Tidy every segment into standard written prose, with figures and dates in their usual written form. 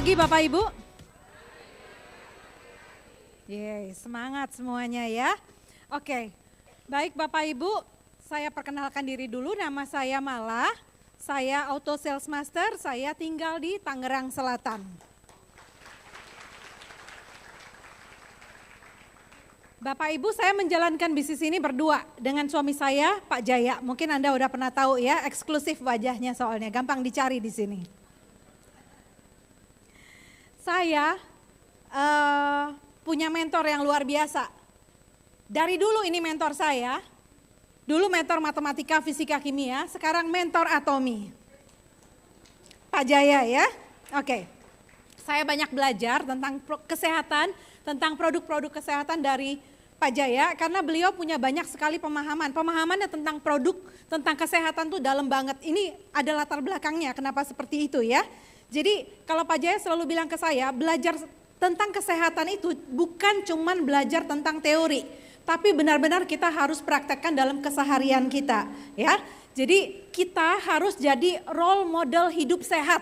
pagi Bapak Ibu. Yeay, semangat semuanya ya. Oke, baik Bapak Ibu, saya perkenalkan diri dulu, nama saya Mala. Saya Auto Sales Master, saya tinggal di Tangerang Selatan. Bapak Ibu, saya menjalankan bisnis ini berdua dengan suami saya, Pak Jaya. Mungkin Anda udah pernah tahu ya, eksklusif wajahnya soalnya, gampang dicari di sini. Saya punya mentor yang luar biasa. Dari dulu ini mentor saya, dulu mentor matematika, fisika, kimia, sekarang mentor atomi. Pak Jaya ya, oke. Saya banyak belajar tentang kesehatan, tentang produk-produk kesehatan dari Pak Jaya, karena beliau punya banyak sekali pemahaman. Pemahamannya tentang produk, tentang kesehatan tuh dalam banget. Ini ada latar belakangnya, kenapa seperti itu ya. Jadi kalau Pak Jaya selalu bilang ke saya, belajar tentang kesehatan itu bukan cuman belajar tentang teori, tapi benar-benar kita harus praktekkan dalam keseharian kita ya. Jadi kita harus jadi role model hidup sehat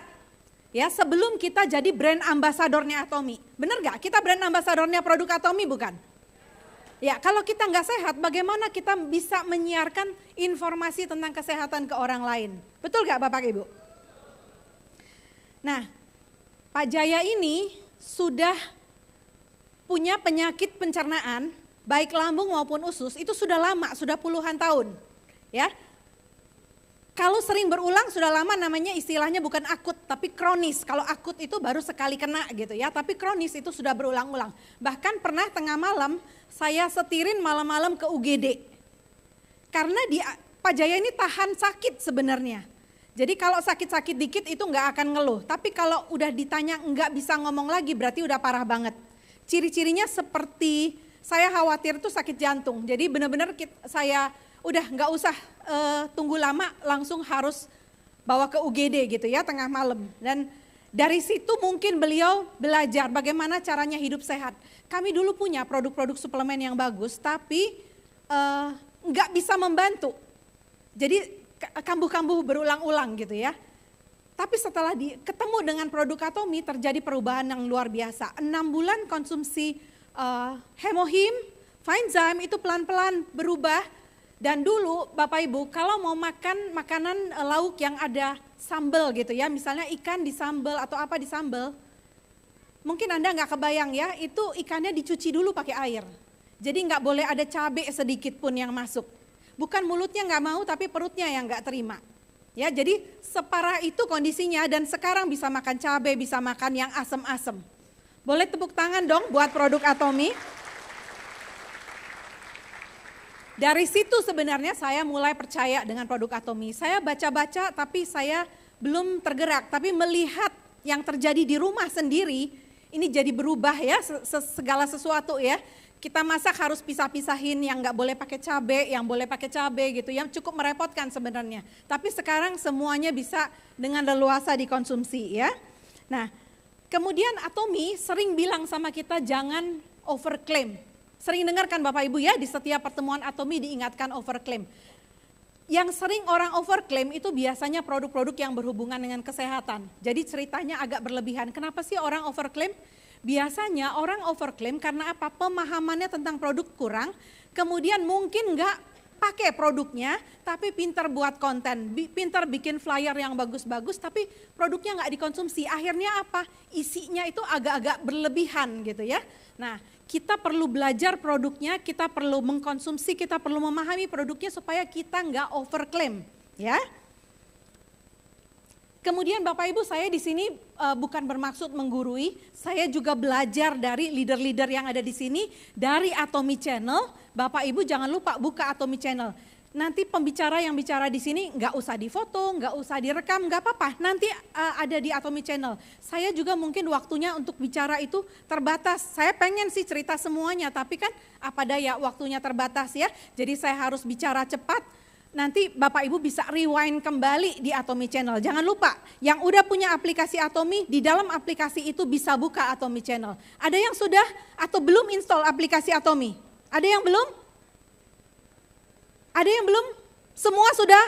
ya, sebelum kita jadi brand ambasadornya Atomi. Benar gak? Kita brand ambasadornya produk Atomi bukan? Ya, kalau kita nggak sehat, bagaimana kita bisa menyiarkan informasi tentang kesehatan ke orang lain? Betul gak Bapak Ibu? Nah, Pak Jaya ini sudah punya penyakit pencernaan, baik lambung maupun usus, itu sudah lama, sudah puluhan tahun. Ya, kalau sering berulang sudah lama, namanya istilahnya bukan akut, tapi kronis. Kalau akut itu baru sekali kena gitu ya, tapi kronis itu sudah berulang-ulang. Bahkan pernah tengah malam saya setirin malam-malam ke UGD. Karena Pak Jaya ini tahan sakit sebenarnya. Jadi kalau sakit-sakit dikit itu nggak akan ngeluh, tapi kalau udah ditanya nggak bisa ngomong lagi berarti udah parah banget. Ciri-cirinya seperti saya khawatir tuh sakit jantung, jadi benar-benar saya udah nggak usah tunggu lama, langsung harus bawa ke UGD gitu ya tengah malam. Dan dari situ mungkin beliau belajar bagaimana caranya hidup sehat. Kami dulu punya produk-produk suplemen yang bagus, tapi nggak bisa membantu. Jadi kambuh-kambuh berulang-ulang gitu ya. Tapi setelah ketemu dengan produk Atomi terjadi perubahan yang luar biasa. 6 bulan konsumsi Hemohim, Finezyme itu pelan-pelan berubah. Dan dulu Bapak Ibu kalau mau makan makanan lauk yang ada sambal gitu ya, misalnya ikan di sambal atau apa di sambal, mungkin Anda nggak kebayang ya, itu ikannya dicuci dulu pakai air. Jadi nggak boleh ada cabai sedikit pun yang masuk. Bukan mulutnya nggak mau, tapi perutnya yang nggak terima. Ya, jadi separah itu kondisinya dan sekarang bisa makan cabai, bisa makan yang asem-asem. Boleh tepuk tangan dong buat produk Atomi. Dari situ sebenarnya saya mulai percaya dengan produk Atomi. Saya baca-baca tapi saya belum tergerak, tapi melihat yang terjadi di rumah sendiri, ini jadi berubah ya segala sesuatu ya. Kita masak harus pisah-pisahin, yang nggak boleh pakai cabai, yang boleh pakai cabai gitu, yang cukup merepotkan sebenarnya. Tapi sekarang semuanya bisa dengan leluasa dikonsumsi ya. Nah, kemudian Atomi sering bilang sama kita jangan overclaim. Sering dengarkan Bapak Ibu ya, di setiap pertemuan Atomi diingatkan overclaim. Yang sering orang overclaim itu biasanya produk-produk yang berhubungan dengan kesehatan. Jadi ceritanya agak berlebihan. Kenapa sih orang overclaim? Biasanya orang overclaim karena apa? Pemahamannya tentang produk kurang, kemudian mungkin nggak pakai produknya, tapi pintar buat konten, pintar bikin flyer yang bagus-bagus, tapi produknya nggak dikonsumsi. Akhirnya apa? Isinya itu agak-agak berlebihan gitu ya. Nah, kita perlu belajar produknya, kita perlu mengkonsumsi, kita perlu memahami produknya supaya kita nggak overclaim, ya. Kemudian Bapak Ibu, saya di sini bukan bermaksud menggurui, saya juga belajar dari leader-leader yang ada di sini, dari Atomi Channel. Bapak Ibu jangan lupa buka Atomi Channel. Nanti pembicara yang bicara di sini nggak usah difoto, nggak usah direkam, nggak apa-apa. Nanti ada di Atomi Channel. Saya juga mungkin waktunya untuk bicara itu terbatas. Saya pengen sih cerita semuanya, tapi kan apa daya waktunya terbatas ya. Jadi saya harus bicara cepat. Nanti Bapak Ibu bisa rewind kembali di Atomi Channel. Jangan lupa, yang udah punya aplikasi Atomi, di dalam aplikasi itu bisa buka Atomi Channel. Ada yang sudah atau belum install aplikasi Atomi? Ada yang belum? Ada yang belum? Semua sudah?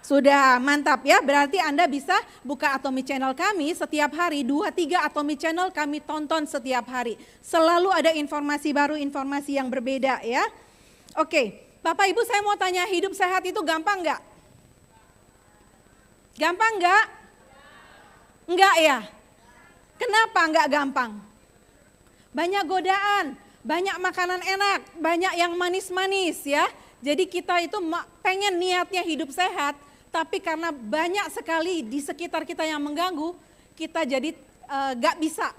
Sudah mantap ya, berarti Anda bisa buka Atomic Channel kami setiap hari, 2-3 Atomic Channel kami tonton setiap hari. Selalu ada informasi baru, informasi yang berbeda ya. Oke, Bapak Ibu saya mau tanya, hidup sehat itu gampang nggak? Gampang nggak? Enggak ya? Kenapa nggak gampang? Banyak godaan, banyak makanan enak, banyak yang manis-manis ya. Jadi kita itu pengen niatnya hidup sehat, tapi karena banyak sekali di sekitar kita yang mengganggu, kita jadi nggak bisa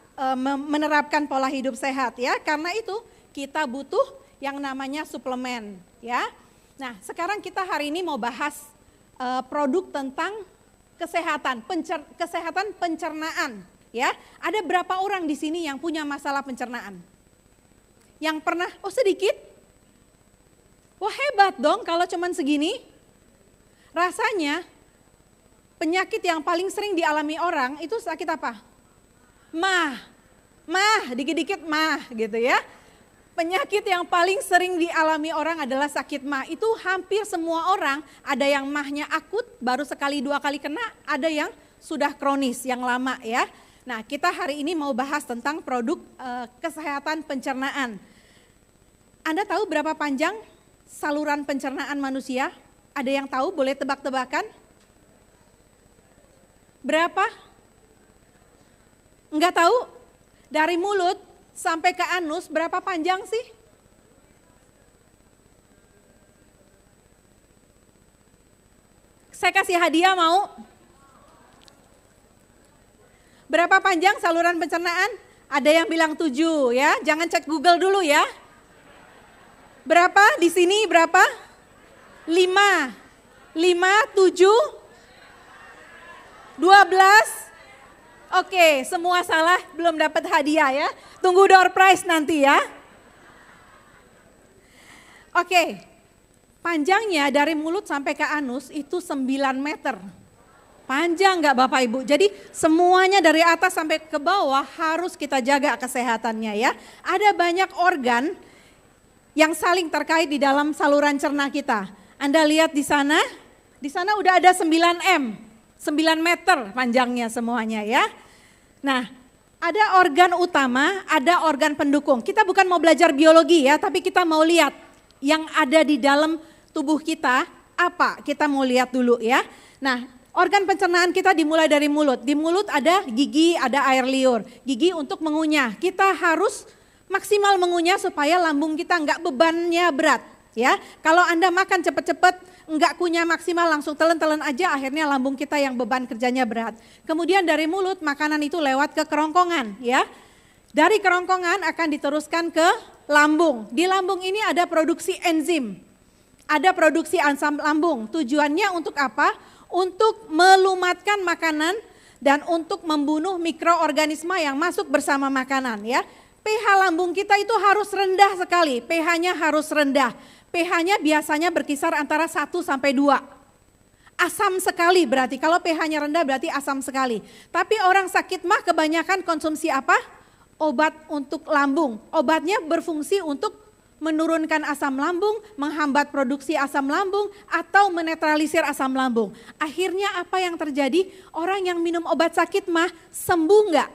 menerapkan pola hidup sehat ya. Karena itu kita butuh yang namanya suplemen ya. Nah sekarang kita hari ini mau bahas produk tentang kesehatan, kesehatan pencernaan ya. Ada berapa orang di sini yang punya masalah pencernaan? Yang pernah, oh sedikit? Wah hebat dong kalau cuman segini. Rasanya penyakit yang paling sering dialami orang itu sakit apa? Mah, dikit-dikit mah gitu ya. Penyakit yang paling sering dialami orang adalah sakit mah. Itu hampir semua orang, ada yang mahnya akut baru sekali 2 kali kena, ada yang sudah kronis yang lama ya. Nah kita hari ini mau bahas tentang produk kesehatan pencernaan. Anda tahu berapa panjang saluran pencernaan manusia? Ada yang tahu? Boleh tebak-tebakan? Berapa? Enggak tahu? Dari mulut sampai ke anus berapa panjang sih? Saya kasih hadiah mau? Berapa panjang saluran pencernaan? Ada yang bilang 7 ya, jangan cek Google dulu ya. Berapa di sini berapa? 5, 7, 12. Oke, semua salah, belum dapat hadiah ya. Tunggu door prize nanti ya. Oke, panjangnya dari mulut sampai ke anus itu 9 meter. Panjang nggak Bapak Ibu? Jadi semuanya dari atas sampai ke bawah harus kita jaga kesehatannya ya. Ada banyak organ yang saling terkait di dalam saluran cerna kita. Anda lihat di sana udah ada 9M, 9 meter panjangnya semuanya ya. Nah, ada organ utama, ada organ pendukung. Kita bukan mau belajar biologi ya, tapi kita mau lihat yang ada di dalam tubuh kita apa, kita mau lihat dulu ya. Nah, organ pencernaan kita dimulai dari mulut. Di mulut ada gigi, ada air liur. Gigi untuk mengunyah. Kita harus maksimal mengunyah supaya lambung kita enggak bebannya berat ya. Kalau Anda makan cepet-cepet enggak kunyah maksimal langsung telan-telan aja, akhirnya lambung kita yang beban kerjanya berat. Kemudian dari mulut makanan itu lewat ke kerongkongan ya. Dari kerongkongan akan diteruskan ke lambung. Di lambung ini ada produksi enzim. Ada produksi asam lambung. Tujuannya untuk apa? Untuk melumatkan makanan dan untuk membunuh mikroorganisme yang masuk bersama makanan ya. pH lambung kita itu harus rendah sekali, pH-nya harus rendah. pH-nya biasanya berkisar antara 1 sampai 2. Asam sekali berarti, kalau pH-nya rendah berarti asam sekali. Tapi orang sakit mah kebanyakan konsumsi apa? Obat untuk lambung. Obatnya berfungsi untuk menurunkan asam lambung, menghambat produksi asam lambung, atau menetralisir asam lambung. Akhirnya apa yang terjadi? Orang yang minum obat sakit mah sembuh enggak?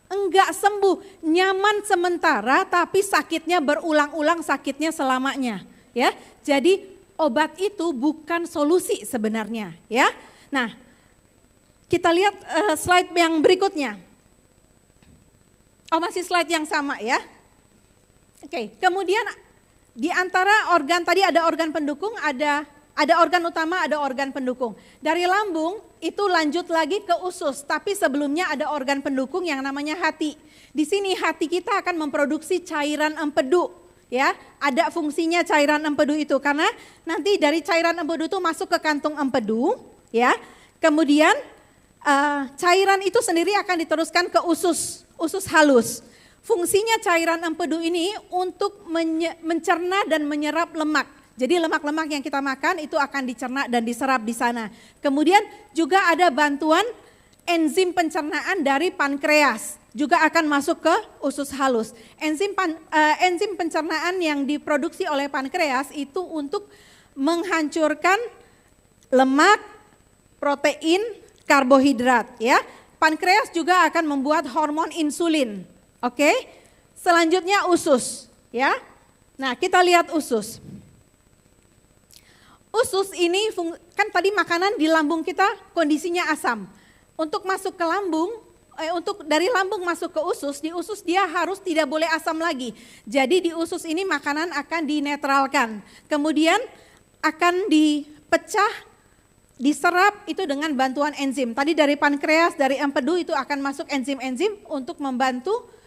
Enggak sembuh, nyaman sementara tapi sakitnya berulang-ulang, sakitnya selamanya. Ya, jadi obat itu bukan solusi sebenarnya. Ya, nah kita lihat slide yang berikutnya. Oh masih slide yang sama ya. Oke, kemudian di antara organ tadi ada organ pendukung, ada organ utama, ada organ pendukung. Dari lambung itu lanjut lagi ke usus, tapi sebelumnya ada organ pendukung yang namanya hati. Di sini hati kita akan memproduksi cairan empedu, ya. Ada fungsinya cairan empedu itu karena nanti dari cairan empedu itu masuk ke kantung empedu, ya. Kemudian cairan itu sendiri akan diteruskan ke usus halus. Fungsinya cairan empedu ini untuk mencerna dan menyerap lemak. Jadi lemak-lemak yang kita makan itu akan dicerna dan diserap di sana. Kemudian juga ada bantuan enzim pencernaan dari pankreas. Juga akan masuk ke usus halus. Enzim pencernaan yang diproduksi oleh pankreas itu untuk menghancurkan lemak, protein, karbohidrat ya. Pankreas juga akan membuat hormon insulin. Oke. Selanjutnya usus ya. Nah, kita lihat usus. Usus ini kan tadi makanan di lambung kita kondisinya asam. Untuk masuk ke lambung, untuk dari lambung masuk ke usus, di usus dia harus tidak boleh asam lagi. Jadi di usus ini makanan akan dinetralkan. Kemudian akan dipecah, diserap itu dengan bantuan enzim. Tadi dari pankreas, dari empedu itu akan masuk enzim-enzim untuk membantu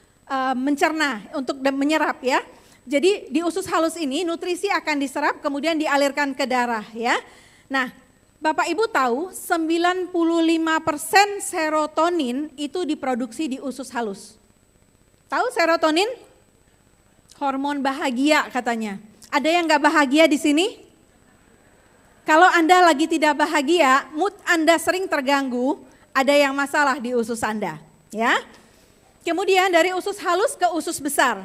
mencerna, untuk menyerap ya. Jadi di usus halus ini nutrisi akan diserap kemudian dialirkan ke darah ya. Nah, Bapak Ibu tahu 95% serotonin itu diproduksi di usus halus. Tahu serotonin? Hormon bahagia katanya. Ada yang gak bahagia di sini? Kalau Anda lagi tidak bahagia, mood Anda sering terganggu, ada yang masalah di usus Anda, ya. Kemudian dari usus halus ke usus besar.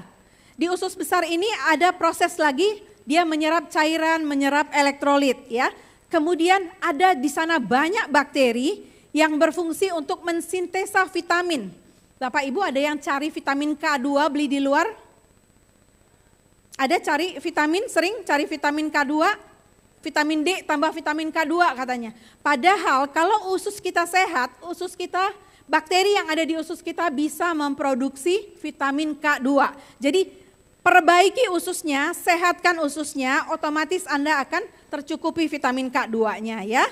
Di usus besar ini ada proses lagi, dia menyerap cairan, menyerap elektrolit, ya. Kemudian ada di sana banyak bakteri yang berfungsi untuk mensintesa vitamin. Bapak Ibu ada yang cari vitamin K2 beli di luar? Ada cari vitamin, sering cari vitamin K2? Vitamin D tambah vitamin K2 katanya. Padahal kalau usus kita sehat, usus kita, bakteri yang ada di usus kita bisa memproduksi vitamin K2. Jadi perbaiki ususnya, sehatkan ususnya, otomatis Anda akan tercukupi vitamin K2-nya ya.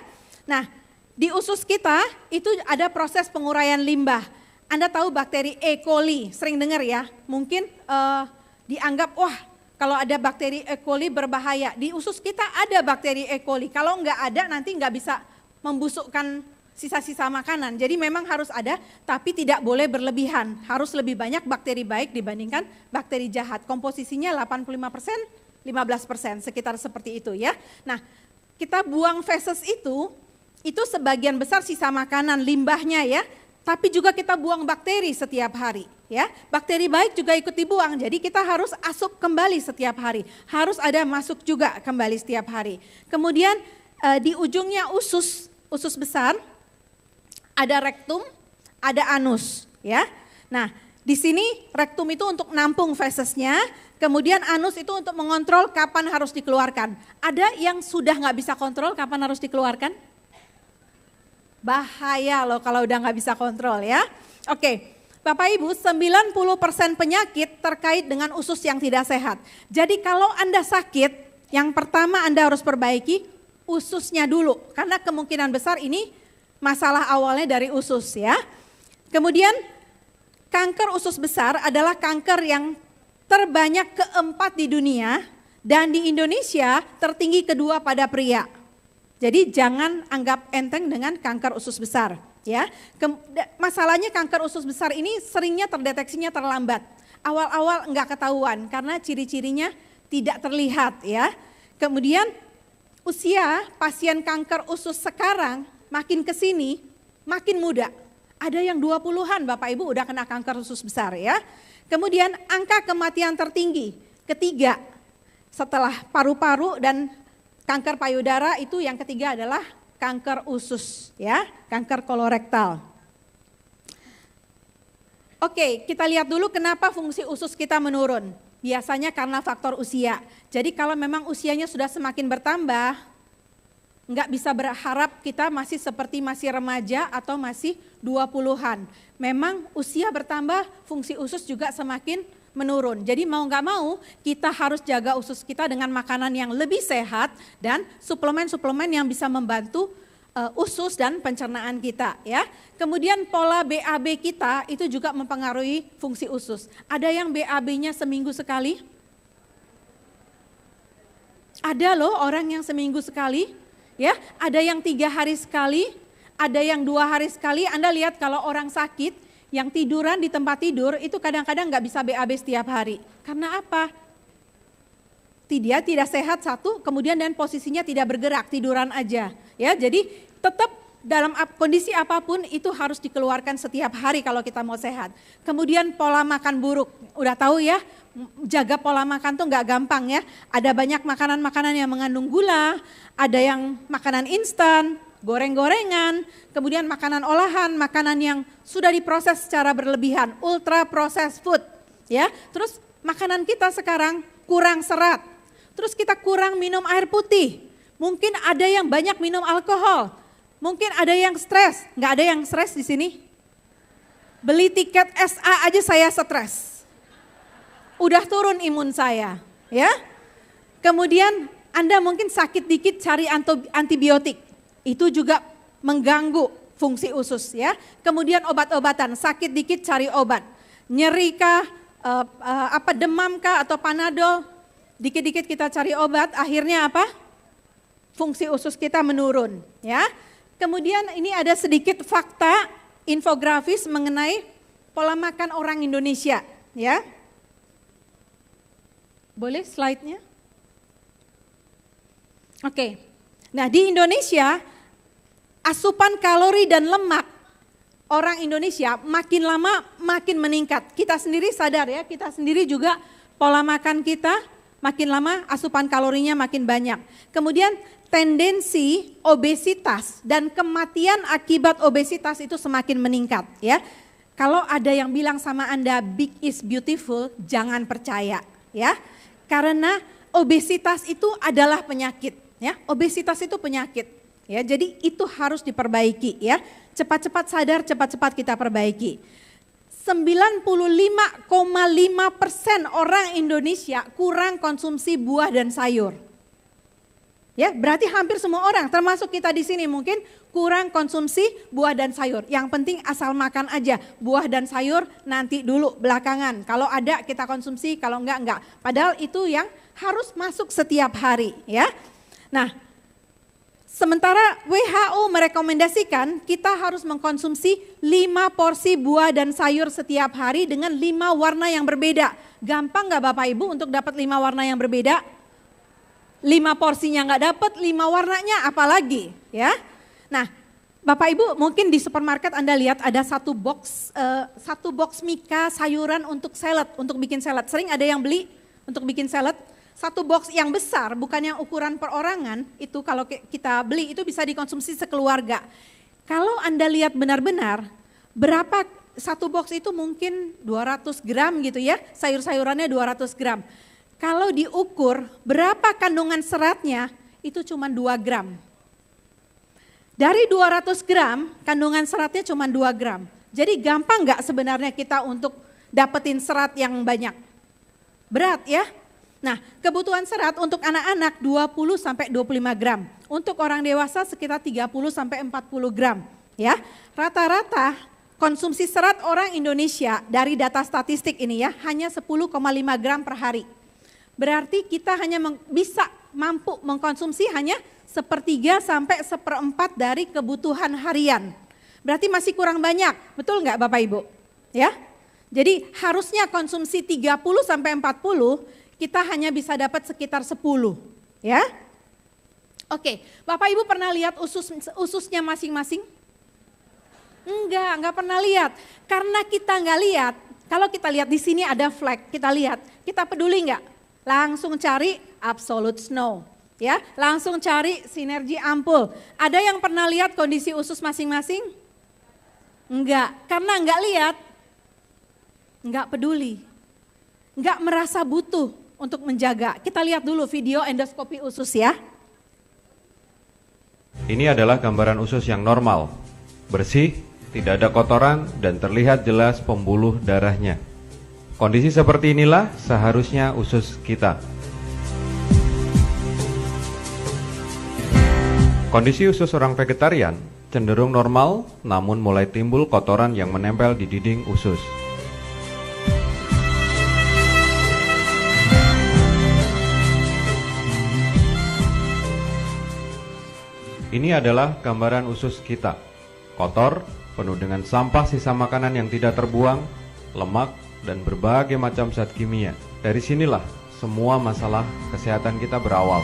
Nah, di usus kita itu ada proses penguraian limbah. Anda tahu bakteri E. coli, sering dengar ya, mungkin dianggap wah, kalau ada bakteri E. coli berbahaya. Di usus kita ada bakteri E. coli. Kalau enggak ada nanti enggak bisa membusukkan sisa-sisa makanan. Jadi memang harus ada tapi tidak boleh berlebihan. Harus lebih banyak bakteri baik dibandingkan bakteri jahat. Komposisinya 85%, 15%, sekitar seperti itu ya. Nah, kita buang feses itu sebagian besar sisa makanan limbahnya ya. Tapi juga kita buang bakteri setiap hari. Ya, bakteri baik juga ikut dibuang, jadi kita harus asup kembali setiap hari, harus ada masuk juga kembali setiap hari. Kemudian di ujungnya usus besar, ada rektum, ada anus, ya. Nah, di sini rektum itu untuk nampung fesesnya, kemudian anus itu untuk mengontrol kapan harus dikeluarkan. Ada yang sudah nggak bisa kontrol kapan harus dikeluarkan? Bahaya loh kalau udah nggak bisa kontrol ya. Oke. Bapak Ibu, 90% penyakit terkait dengan usus yang tidak sehat. Jadi kalau Anda sakit, yang pertama Anda harus perbaiki ususnya dulu. Karena kemungkinan besar ini masalah awalnya dari usus ya. Kemudian kanker usus besar adalah kanker yang terbanyak keempat di dunia. Dan di Indonesia tertinggi kedua pada pria. Jadi jangan anggap enteng dengan kanker usus besar. Ya, masalahnya kanker usus besar ini seringnya terdeteksinya terlambat. Awal-awal enggak ketahuan karena ciri-cirinya tidak terlihat ya. Kemudian usia pasien kanker usus sekarang makin kesini makin muda. Ada yang 20-an Bapak Ibu udah kena kanker usus besar ya. Kemudian angka kematian tertinggi ketiga setelah paru-paru dan kanker payudara itu yang ketiga adalah kanker usus ya, kanker kolorektal. Oke, kita lihat dulu kenapa fungsi usus kita menurun. Biasanya karena faktor usia. Jadi kalau memang usianya sudah semakin bertambah, nggak bisa berharap kita masih seperti masih remaja atau masih 20-an. Memang usia bertambah, fungsi usus juga semakin menurun. Jadi mau nggak mau kita harus jaga usus kita dengan makanan yang lebih sehat dan suplemen-suplemen yang bisa membantu usus dan pencernaan kita ya. Kemudian pola BAB kita itu juga mempengaruhi fungsi usus. Ada yang BAB-nya seminggu sekali? Ada loh orang yang seminggu sekali ya. Ada yang 3 hari sekali, ada yang 2 hari sekali. Anda lihat kalau orang sakit yang tiduran di tempat tidur itu kadang-kadang nggak bisa BAB setiap hari. Karena apa? Dia tidak sehat satu, kemudian dan posisinya tidak bergerak, tiduran aja. Ya, jadi tetap dalam kondisi apapun itu harus dikeluarkan setiap hari kalau kita mau sehat. Kemudian pola makan buruk, udah tahu ya, jaga pola makan tuh nggak gampang ya. Ada banyak makanan-makanan yang mengandung gula, ada yang makanan instan, goreng-gorengan, kemudian makanan olahan, makanan yang sudah diproses secara berlebihan, ultra processed food ya. Terus makanan kita sekarang kurang serat, terus kita kurang minum air putih, mungkin ada yang banyak minum alkohol. Mungkin ada yang stres, nggak ada yang stres di sini? Beli tiket SA aja saya stres. Udah turun imun saya, ya. Kemudian Anda mungkin sakit dikit cari antibiotik. Itu juga mengganggu fungsi usus, ya. Kemudian obat-obatan, sakit dikit cari obat. Nyeri kah, demam kah atau panadol, dikit-dikit kita cari obat, akhirnya apa? Fungsi usus kita menurun, ya. Kemudian ini ada sedikit fakta infografis mengenai pola makan orang Indonesia, ya. Boleh slide-nya? Oke. Nah, di Indonesia asupan kalori dan lemak orang Indonesia makin lama makin meningkat. Kita sendiri sadar ya, kita sendiri juga pola makan kita makin lama asupan kalorinya makin banyak. Kemudian tendensi obesitas dan kematian akibat obesitas itu semakin meningkat ya. Kalau ada yang bilang sama Anda big is beautiful, jangan percaya ya. Karena obesitas itu adalah penyakit ya. Obesitas itu penyakit ya. Jadi itu harus diperbaiki ya. Cepat-cepat sadar, cepat-cepat kita perbaiki. 95,5% orang Indonesia kurang konsumsi buah dan sayur. Ya, berarti hampir semua orang, termasuk kita di sini mungkin kurang konsumsi buah dan sayur. Yang penting asal makan aja, buah dan sayur nanti dulu belakangan. Kalau ada kita konsumsi, kalau enggak. Padahal itu yang harus masuk setiap hari, ya. Nah, sementara WHO merekomendasikan kita harus mengkonsumsi 5 porsi buah dan sayur setiap hari dengan 5 warna yang berbeda. Gampang nggak Bapak Ibu untuk dapat 5 warna yang berbeda? 5 porsinya nggak dapat, 5 warnanya apalagi ya. Nah, Bapak Ibu mungkin di supermarket Anda lihat ada satu box mika sayuran untuk salad, untuk bikin salad. Sering ada yang beli untuk bikin salad. Satu box yang besar, bukan yang ukuran perorangan, itu kalau kita beli itu bisa dikonsumsi sekeluarga. Kalau Anda lihat benar-benar, berapa satu box itu mungkin 200 gram gitu ya, sayur-sayurannya 200 gram. Kalau diukur berapa kandungan seratnya, itu cuma 2 gram. Dari 200 gram, kandungan seratnya cuma 2 gram. Jadi gampang nggak sebenarnya kita untuk dapetin serat yang banyak? Berat ya? Nah, kebutuhan serat untuk anak-anak 20-25 gram. Untuk orang dewasa sekitar 30-40 gram. Ya, rata-rata konsumsi serat orang Indonesia dari data statistik ini ya, hanya 10,5 gram per hari. Berarti kita hanya bisa mampu mengkonsumsi hanya 1/3 sampai 1/4 dari kebutuhan harian. Berarti masih kurang banyak, betul nggak Bapak Ibu? Ya, jadi harusnya konsumsi 30-40, kita hanya bisa dapat sekitar 10, ya. Oke, Bapak Ibu pernah lihat ususnya masing-masing? Enggak pernah lihat. Karena kita nggak lihat, kalau kita lihat di sini ada flag, kita lihat, kita peduli nggak? Langsung cari absolute snow, ya. Langsung cari sinergi ampul. Ada yang pernah lihat kondisi usus masing-masing? Enggak, karena enggak lihat, enggak peduli, enggak merasa butuh untuk menjaga. Kita lihat dulu video endoskopi usus ya. Ini adalah gambaran usus yang normal, bersih, tidak ada kotoran dan terlihat jelas pembuluh darahnya. Kondisi seperti inilah seharusnya usus kita. Kondisi usus orang vegetarian cenderung normal, namun mulai timbul kotoran yang menempel di dinding usus. Ini adalah gambaran usus kita. Kotor, penuh dengan sampah sisa makanan yang tidak terbuang, lemak, dan berbagai macam zat kimia. Dari sinilah semua masalah kesehatan kita berawal.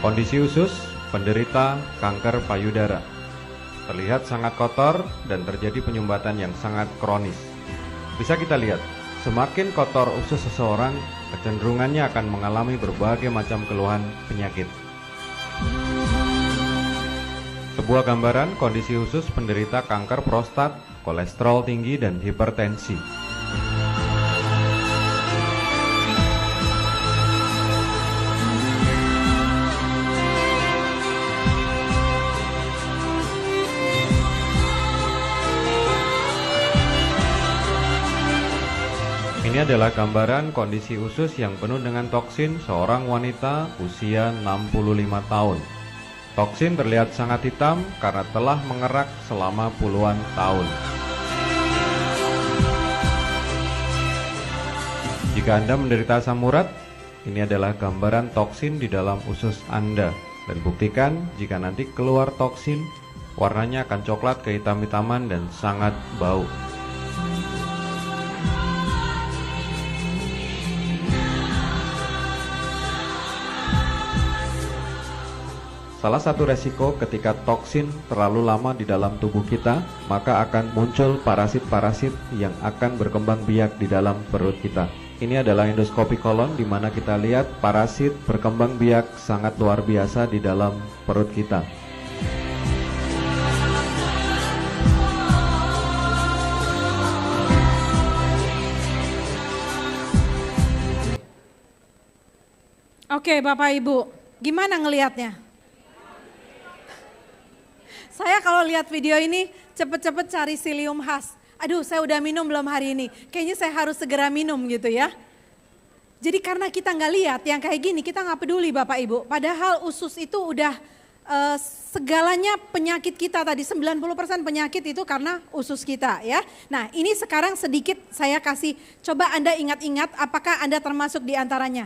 Kondisi usus penderita kanker payudara. Terlihat sangat kotor dan terjadi penyumbatan yang sangat kronis. Bisa kita lihat, semakin kotor usus seseorang, kecenderungannya akan mengalami berbagai macam keluhan penyakit. Sebuah gambaran kondisi usus penderita kanker prostat, kolesterol tinggi, dan hipertensi. Ini adalah gambaran kondisi usus yang penuh dengan toksin seorang wanita usia 65 tahun. Toksin terlihat sangat hitam karena telah mengerak selama puluhan tahun. Jika Anda menderita asam urat, ini adalah gambaran toksin di dalam usus Anda. Dan buktikan jika nanti keluar toksin, warnanya akan coklat kehitam-hitaman dan sangat bau. Salah satu resiko ketika toksin terlalu lama di dalam tubuh kita, maka akan muncul parasit-parasit yang akan berkembang biak di dalam perut kita. Ini adalah endoskopi kolon di mana kita lihat parasit berkembang biak sangat luar biasa di dalam perut kita. Oke, Bapak Ibu, gimana ngelihatnya? Saya kalau lihat video ini cepet-cepet cari Psyllium Husk. Aduh, saya udah minum belum hari ini? Kayaknya saya harus segera minum gitu ya. Jadi karena kita nggak lihat yang kayak gini, kita nggak peduli Bapak Ibu. Padahal usus itu udah segalanya penyakit kita tadi, 90% penyakit itu karena usus kita ya. Nah ini sekarang sedikit saya kasih, coba Anda ingat-ingat apakah Anda termasuk di antaranya.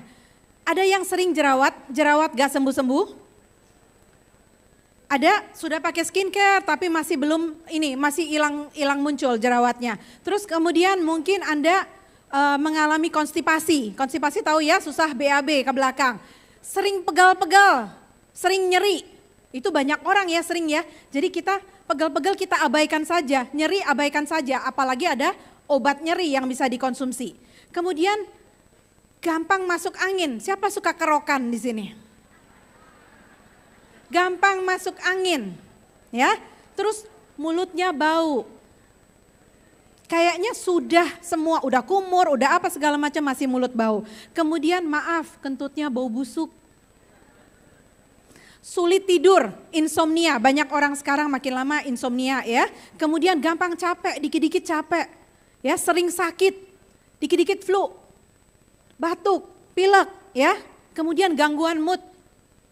Ada yang sering jerawat gak sembuh-sembuh. Ada sudah pakai skincare tapi masih belum masih hilang muncul jerawatnya. Terus kemudian mungkin Anda mengalami konstipasi. Konstipasi tahu ya, susah BAB ke belakang. Sering pegal-pegal, sering nyeri. Itu banyak orang ya sering ya. Jadi kita pegal-pegal kita abaikan saja, nyeri abaikan saja, apalagi ada obat nyeri yang bisa dikonsumsi. Kemudian gampang masuk angin. Siapa suka kerokan di sini? Gampang masuk angin, ya. Terus mulutnya bau. Kayaknya sudah semua, udah kumur, udah apa segala macam masih mulut bau. Kemudian maaf, kentutnya bau busuk. Sulit tidur, insomnia. Banyak orang sekarang makin lama insomnia ya. Kemudian gampang capek, dikit-dikit capek. Ya, sering sakit, dikit-dikit flu. Batuk, pilek ya. Kemudian gangguan mood.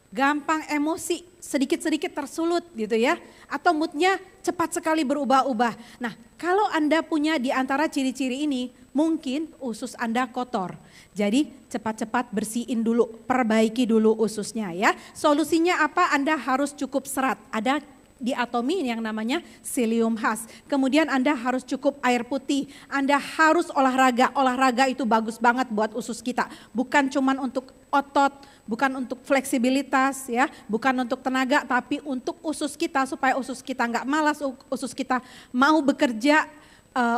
Gampang emosi, sedikit-sedikit tersulut gitu ya. Atau moodnya cepat sekali berubah-ubah. Nah, kalau Anda punya di antara ciri-ciri ini, mungkin usus Anda kotor. Jadi cepat-cepat bersihin dulu, perbaiki dulu ususnya ya. Solusinya apa? Anda harus cukup serat. Ada diatomi yang namanya Psyllium Husk. Kemudian Anda harus cukup air putih. Anda harus olahraga. Olahraga itu bagus banget buat usus kita. Bukan cuman untuk otot, bukan untuk fleksibilitas ya, bukan untuk tenaga, tapi untuk usus kita supaya usus kita nggak malas, usus kita mau bekerja,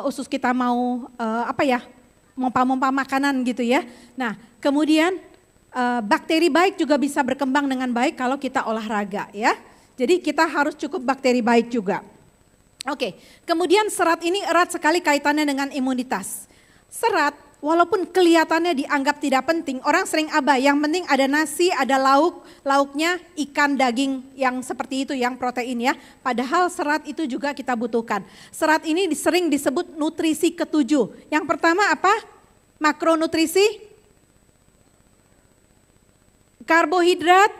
usus kita mau mompa-mompa makanan gitu ya. Nah kemudian bakteri baik juga bisa berkembang dengan baik kalau kita olahraga ya. Jadi kita harus cukup bakteri baik juga. Oke, kemudian serat ini erat sekali kaitannya dengan imunitas. Serat walaupun kelihatannya dianggap tidak penting, orang sering abai. Yang penting ada nasi, ada lauknya ikan, daging yang seperti itu, yang protein ya. Padahal serat itu juga kita butuhkan. Serat ini sering disebut nutrisi ketujuh. Yang pertama apa? Makronutrisi, karbohidrat,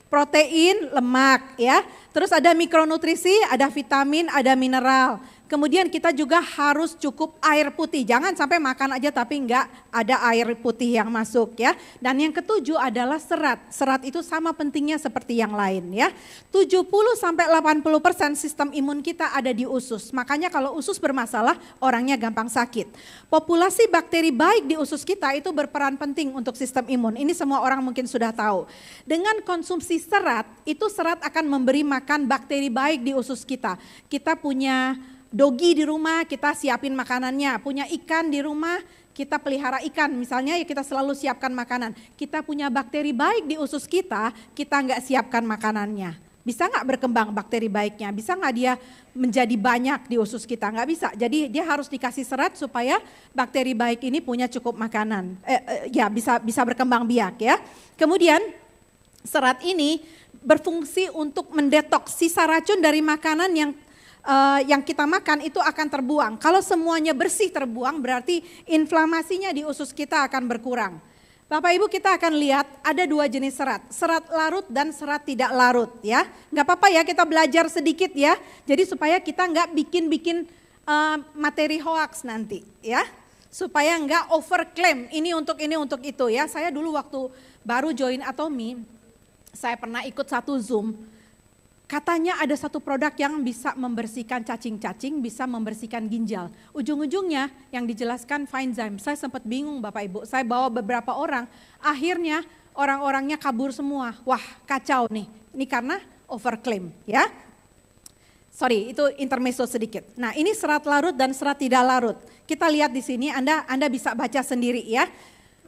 protein, lemak ya. Terus ada mikronutrisi, ada vitamin, ada mineral. Kemudian kita juga harus cukup air putih. Jangan sampai makan aja tapi enggak ada air putih yang masuk ya. Dan yang ketujuh adalah serat. Serat itu sama pentingnya seperti yang lain ya. 70-80% sistem imun kita ada di usus. Makanya kalau usus bermasalah, orangnya gampang sakit. Populasi bakteri baik di usus kita itu berperan penting untuk sistem imun. Ini semua orang mungkin sudah tahu. Dengan konsumsi serat, itu serat akan memberi makan bakteri baik di usus kita. Kita punya dogi di rumah, kita siapin makanannya. Punya ikan di rumah, kita pelihara ikan. Misalnya ya kita selalu siapkan makanan. Kita punya bakteri baik di usus kita nggak siapkan makanannya. Bisa nggak berkembang bakteri baiknya? Bisa nggak dia menjadi banyak di usus kita? Nggak bisa. Jadi dia harus dikasih serat supaya bakteri baik ini punya cukup makanan. Ya bisa berkembang biak ya. Kemudian serat ini berfungsi untuk mendetoks sisa racun dari makanan yang kita makan itu akan terbuang. Kalau semuanya bersih terbuang berarti inflamasinya di usus kita akan berkurang. Bapak Ibu kita akan lihat ada dua jenis serat. Serat larut dan serat tidak larut ya. Gak apa-apa ya kita belajar sedikit ya. Jadi supaya kita gak bikin materi hoax nanti ya. Supaya gak overclaim ini untuk itu ya. Saya dulu waktu baru join Atomi, saya pernah ikut satu Zoom. Katanya ada satu produk yang bisa membersihkan cacing-cacing, bisa membersihkan ginjal. Ujung-ujungnya yang dijelaskan Finezyme. Saya sempat bingung Bapak Ibu, saya bawa beberapa orang, akhirnya orang-orangnya kabur semua. Wah kacau nih, ini karena overclaim ya. Sorry itu intermezzo sedikit. Nah ini serat larut dan serat tidak larut. Kita lihat di sini Anda bisa baca sendiri ya.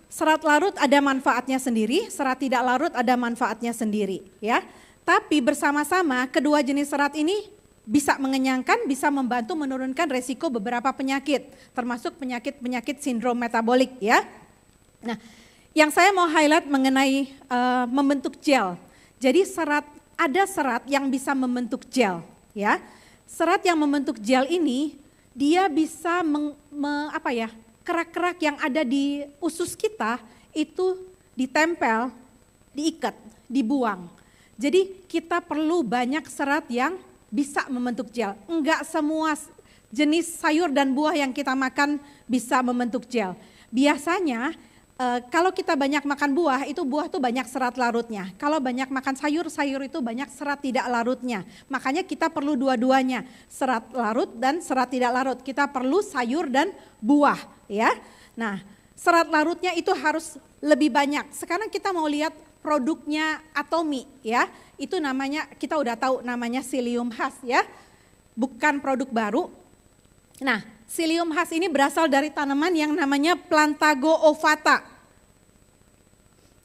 Serat larut ada manfaatnya sendiri, serat tidak larut ada manfaatnya sendiri ya. Tapi bersama-sama kedua jenis serat ini bisa mengenyangkan, bisa membantu menurunkan resiko beberapa penyakit, termasuk penyakit-penyakit sindrom metabolik ya. Nah, yang saya mau highlight mengenai membentuk gel. Jadi ada serat yang bisa membentuk gel ya. Serat yang membentuk gel ini dia bisa kerak-kerak yang ada di usus kita itu ditempel, diikat, dibuang. Jadi kita perlu banyak serat yang bisa membentuk gel. Enggak semua jenis sayur dan buah yang kita makan bisa membentuk gel. Biasanya kalau kita banyak makan buah, itu buah tuh banyak serat larutnya. Kalau banyak makan sayur, sayur itu banyak serat tidak larutnya. Makanya kita perlu dua-duanya, serat larut dan serat tidak larut. Kita perlu sayur dan buah ya. Nah serat larutnya itu harus lebih banyak. Sekarang kita mau lihat produknya Atomi ya, itu namanya kita udah tahu namanya Psyllium Husk ya, bukan produk baru. Nah Psyllium Husk ini berasal dari tanaman yang namanya Plantago ovata.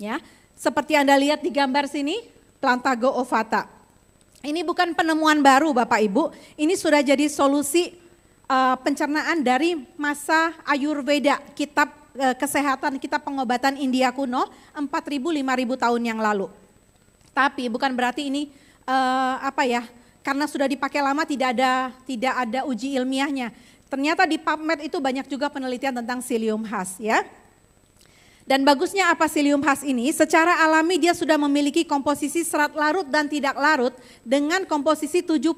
Ya, seperti Anda lihat di gambar sini, Plantago ovata. Ini bukan penemuan baru Bapak Ibu, ini sudah jadi solusi pencernaan dari masa Ayurveda, kitab kesehatan, kitab pengobatan India kuno 4.000-5.000 tahun yang lalu. Tapi bukan berarti ini karena sudah dipakai lama tidak ada uji ilmiahnya. Ternyata di PubMed itu banyak juga penelitian tentang Psyllium Husk ya. Dan bagusnya apa Psyllium Husk ini? Secara alami dia sudah memiliki komposisi serat larut dan tidak larut dengan komposisi 70%,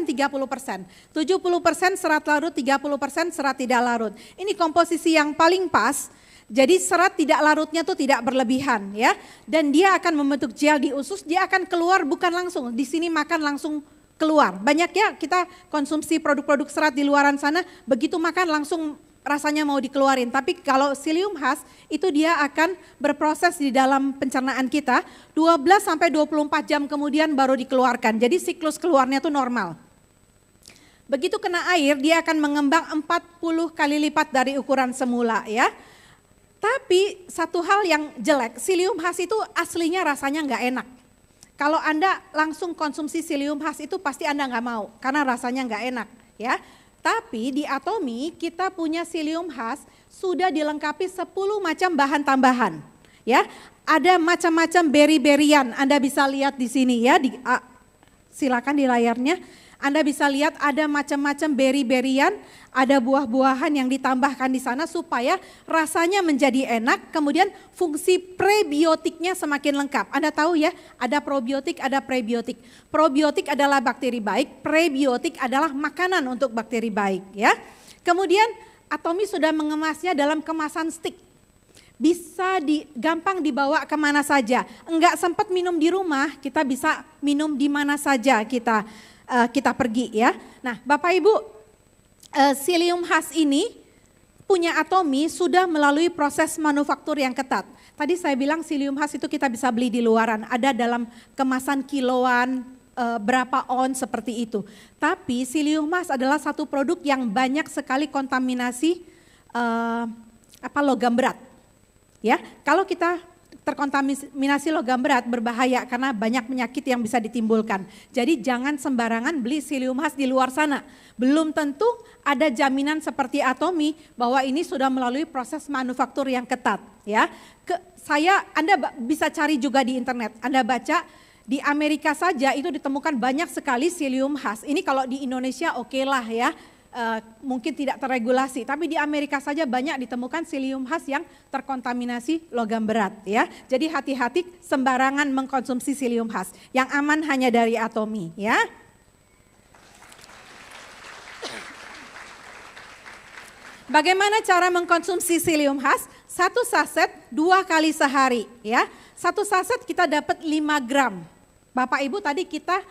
30%. 70% serat larut, 30% serat tidak larut. Ini komposisi yang paling pas. Jadi serat tidak larutnya tuh tidak berlebihan ya. Dan dia akan membentuk gel di usus, dia akan keluar bukan langsung. Di sini makan langsung keluar. Banyak ya kita konsumsi produk-produk serat di luaran sana, begitu makan langsung rasanya mau dikeluarin. Tapi kalau Psyllium Husk itu dia akan berproses di dalam pencernaan kita 12-24 jam kemudian baru dikeluarkan. Jadi siklus keluarnya tuh normal. Begitu kena air dia akan mengembang 40 kali lipat dari ukuran semula ya. Tapi satu hal yang jelek, Psyllium Husk itu aslinya rasanya nggak enak. Kalau Anda langsung konsumsi Psyllium Husk itu pasti Anda nggak mau karena rasanya nggak enak ya. Tapi di Atomi kita punya Psyllium Husk sudah dilengkapi 10 macam bahan tambahan. Ya, ada macam-macam berry-berryan. Anda bisa lihat di sini ya, silakan di layarnya. Anda bisa lihat ada macam-macam beri-berian, ada buah-buahan yang ditambahkan di sana supaya rasanya menjadi enak, kemudian fungsi prebiotiknya semakin lengkap. Anda tahu ya, ada probiotik, ada prebiotik. Probiotik adalah bakteri baik, prebiotik adalah makanan untuk bakteri baik ya. Kemudian Atomy sudah mengemasnya dalam kemasan stick. Bisa gampang dibawa kemana saja. Enggak sempat minum di rumah, kita bisa minum di mana saja kita pergi ya. Nah Bapak Ibu, Psyllium Husk ini punya Atomy sudah melalui proses manufaktur yang ketat. Tadi saya bilang Psyllium Husk itu kita bisa beli di luaran, ada dalam kemasan kiloan, berapa on seperti itu. Tapi Psyllium Husk adalah satu produk yang banyak sekali kontaminasi logam berat. Ya, kalau kita terkontaminasi logam berat berbahaya karena banyak penyakit yang bisa ditimbulkan. Jadi jangan sembarangan beli Psyllium Husk di luar sana. Belum tentu ada jaminan seperti Atomy bahwa ini sudah melalui proses manufaktur yang ketat. Ya, Anda bisa cari juga di internet. Anda baca di Amerika saja itu ditemukan banyak sekali Psyllium Husk. Ini kalau di Indonesia oke lah ya. Mungkin tidak terregulasi, tapi di Amerika saja banyak ditemukan Psyllium Husk yang terkontaminasi logam berat ya. Jadi hati-hati sembarangan mengkonsumsi Psyllium Husk. Yang aman hanya dari Atomy ya. Bagaimana cara mengkonsumsi Psyllium Husk? 1 saset 2 kali sehari ya. 1 saset kita dapat 5 gram. Bapak Ibu tadi kita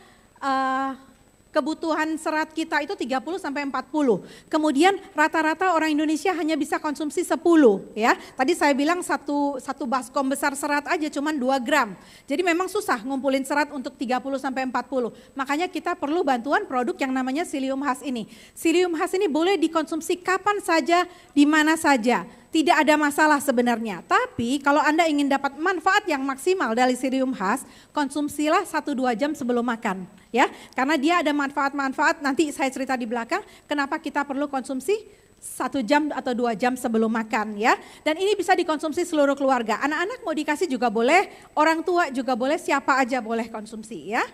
kebutuhan serat kita itu 30 sampai 40. Kemudian rata-rata orang Indonesia hanya bisa konsumsi 10 ya. Tadi saya bilang satu baskom besar serat aja cuman 2 gram. Jadi memang susah ngumpulin serat untuk 30 sampai 40. Makanya kita perlu bantuan produk yang namanya Psyllium Husk ini. Psyllium Husk ini boleh dikonsumsi kapan saja, di mana saja. Tidak ada masalah sebenarnya. Tapi kalau Anda ingin dapat manfaat yang maksimal dari Psyllium Husk, konsumsilah 1-2 jam sebelum makan. Ya, karena dia ada manfaat-manfaat, nanti saya cerita di belakang kenapa kita perlu konsumsi 1 jam atau 2 jam sebelum makan ya. Dan ini bisa dikonsumsi seluruh keluarga. Anak-anak mau dikasih juga boleh, orang tua juga boleh, siapa aja boleh konsumsi ya.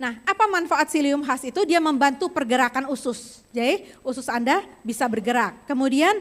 Nah, apa manfaat Psyllium Husk itu? Dia membantu pergerakan usus. Jadi usus Anda bisa bergerak. Kemudian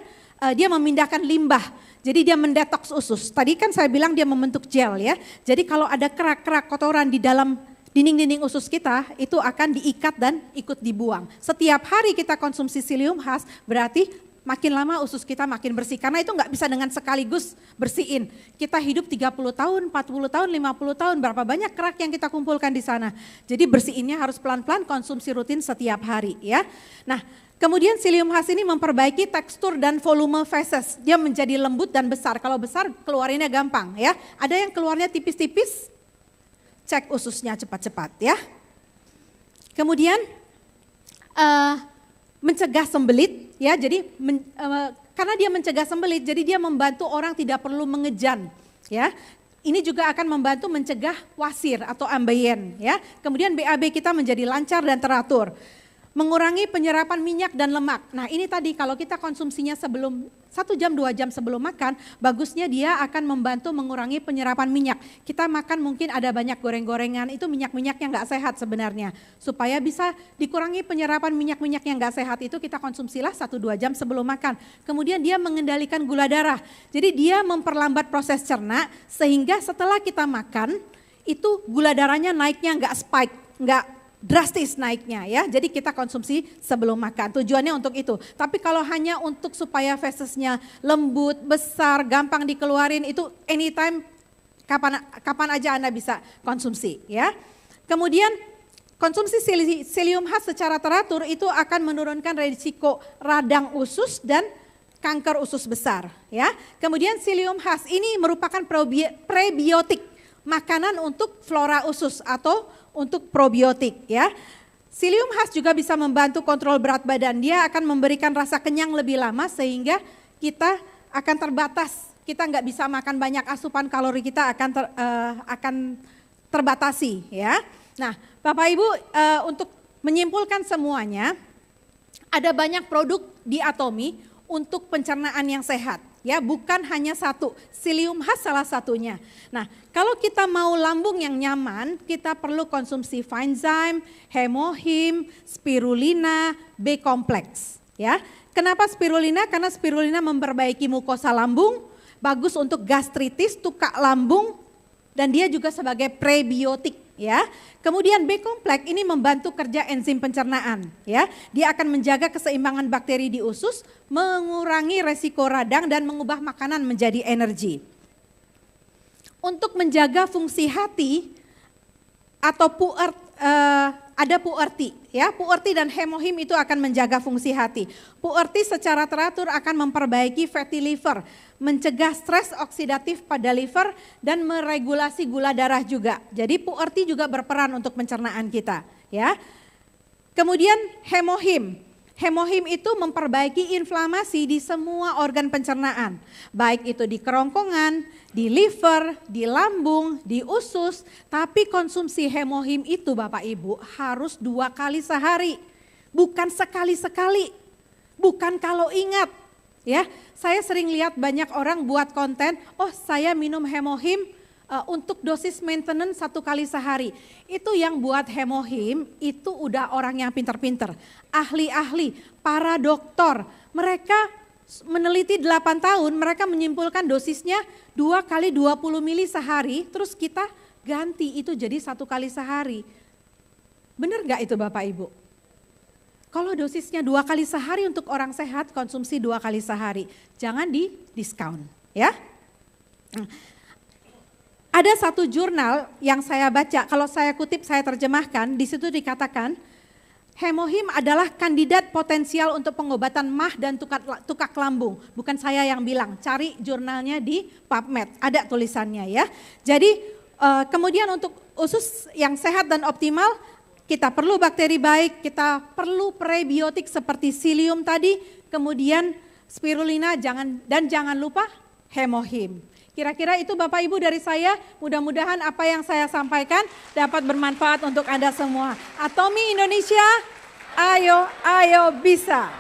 dia memindahkan limbah, jadi dia mendetoks usus. Tadi kan saya bilang dia membentuk gel ya. Jadi kalau ada kerak-kerak kotoran di dalam dinding-dinding usus kita, itu akan diikat dan ikut dibuang. Setiap hari kita konsumsi Psyllium Husk, berarti makin lama usus kita makin bersih. Karena itu nggak bisa dengan sekaligus bersihin. Kita hidup 30 tahun, 40 tahun, 50 tahun, berapa banyak kerak yang kita kumpulkan di sana. Jadi bersihinnya harus pelan-pelan, konsumsi rutin setiap hari ya. Nah, kemudian Psyllium Husk ini memperbaiki tekstur dan volume feses. Dia menjadi lembut dan besar. Kalau besar keluarinnya gampang ya. Ada yang keluarnya tipis-tipis, cek ususnya cepat-cepat ya. Kemudian mencegah sembelit ya. Jadi karena dia mencegah sembelit, jadi dia membantu orang tidak perlu mengejan ya. Ini juga akan membantu mencegah wasir atau ambeien ya. Kemudian BAB kita menjadi lancar dan teratur. Mengurangi penyerapan minyak dan lemak. Nah ini tadi kalau kita konsumsinya sebelum 1 jam 2 jam sebelum makan, bagusnya dia akan membantu mengurangi penyerapan minyak. Kita makan mungkin ada banyak goreng-gorengan, itu minyak-minyak yang gak sehat sebenarnya. Supaya bisa dikurangi penyerapan minyak-minyak yang gak sehat itu kita konsumsilah 1-2 jam sebelum makan. Kemudian dia mengendalikan gula darah. Jadi dia memperlambat proses cerna sehingga setelah kita makan itu gula darahnya naiknya gak spike, gak drastis naiknya ya. Jadi kita konsumsi sebelum makan. Tujuannya untuk itu. Tapi kalau hanya untuk supaya fesesnya lembut, besar, gampang dikeluarin itu anytime kapan aja Anda bisa konsumsi ya. Kemudian konsumsi Psyllium Husk secara teratur itu akan menurunkan risiko radang usus dan kanker usus besar ya. Kemudian Psyllium Husk ini merupakan prebiotik, makanan untuk flora usus atau untuk probiotik ya. Psyllium Husk juga bisa membantu kontrol berat badan. Dia akan memberikan rasa kenyang lebih lama sehingga kita akan terbatas. Kita nggak bisa makan banyak, asupan kalori kita akan terbatasi ya. Nah, Bapak Ibu untuk menyimpulkan semuanya, ada banyak produk di Atomy untuk pencernaan yang sehat ya, bukan hanya satu. Psyllium husk salah satunya. Nah, kalau kita mau lambung yang nyaman, kita perlu konsumsi Finezyme, Hemohim, Spirulina, B kompleks, ya. Kenapa spirulina? Karena spirulina memperbaiki mukosa lambung, bagus untuk gastritis, tukak lambung, dan dia juga sebagai prebiotik, ya. Kemudian B kompleks ini membantu kerja enzim pencernaan, ya. Dia akan menjaga keseimbangan bakteri di usus, mengurangi resiko radang dan mengubah makanan menjadi energi. Untuk menjaga fungsi hati atau ada puerti, ya. Puerti dan hemohim itu akan menjaga fungsi hati. Puerti secara teratur akan memperbaiki fatty liver, mencegah stres oksidatif pada liver dan meregulasi gula darah juga. Jadi puerti juga berperan untuk pencernaan kita, ya. Kemudian hemohim. Hemohim itu memperbaiki inflamasi di semua organ pencernaan, baik itu di kerongkongan, di liver, di lambung, di usus. Tapi konsumsi hemohim itu Bapak Ibu harus 2 kali sehari, bukan sekali-sekali, bukan kalau ingat. Ya, saya sering lihat banyak orang buat konten, oh saya minum hemohim untuk dosis maintenance 1 kali sehari. Itu yang buat hemohim itu udah orang yang pinter-pinter, ahli-ahli, para dokter. Mereka meneliti 8 tahun, mereka menyimpulkan dosisnya 2 kali 20 mili sehari, terus kita ganti itu jadi 1 kali sehari. Benar gak itu Bapak Ibu? Kalau dosisnya 2 kali sehari untuk orang sehat, konsumsi 2 kali sehari. Jangan di diskon, ya. Ada satu jurnal yang saya baca, kalau saya kutip, saya terjemahkan, di situ dikatakan, hemohim adalah kandidat potensial untuk pengobatan MAH dan tukak lambung. Bukan saya yang bilang, cari jurnalnya di PubMed, ada tulisannya ya. Jadi kemudian untuk usus yang sehat dan optimal, kita perlu bakteri baik, kita perlu prebiotik seperti psyllium tadi, kemudian spirulina, jangan lupa hemohim. Kira-kira itu Bapak Ibu dari saya, mudah-mudahan apa yang saya sampaikan dapat bermanfaat untuk Anda semua. Atomi Indonesia, ayo bisa.